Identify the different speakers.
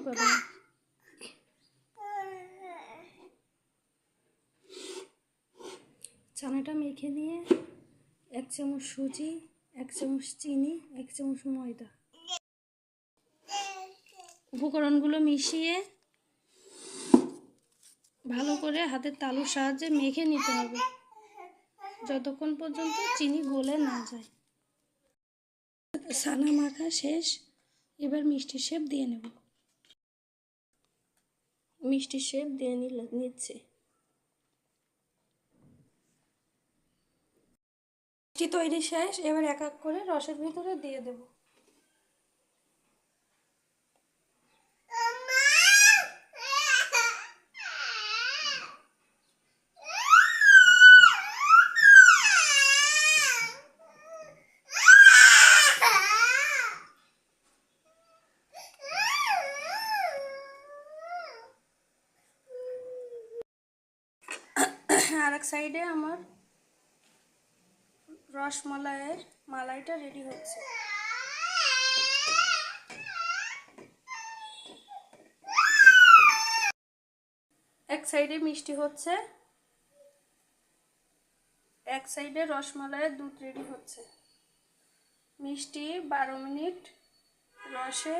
Speaker 1: পাবে না। ছানাটা মেখে নিয়ে 1 চামচ সুজি, 1 চামচ চিনি, 1 চামচ ময়দা, উপকরণগুলো মিশিয়ে ভালো করে হাতের তালুর সাহায্যে মেখে নিতে হবে যতক্ষণ পর্যন্ত চিনি গলে না যায়। ছানা মাখা শেষ, এবার মিষ্টির শেপ দিয়ে নেব। মিষ্টির শেপ দিয়ে নিচ্ছে। মিষ্টি তৈরি শেষ, এবার এক এক করে রসের ভিতরে দিয়ে দেব। আর এক সাইডে আমার রসমালাইয়ের মালাইটা রেডি হচ্ছে। এক সাইডে মিষ্টি হচ্ছে, এক সাইডে রসমালাইয়ের দুধ রেডি হচ্ছে। মিষ্টি 12 মিনিট রসে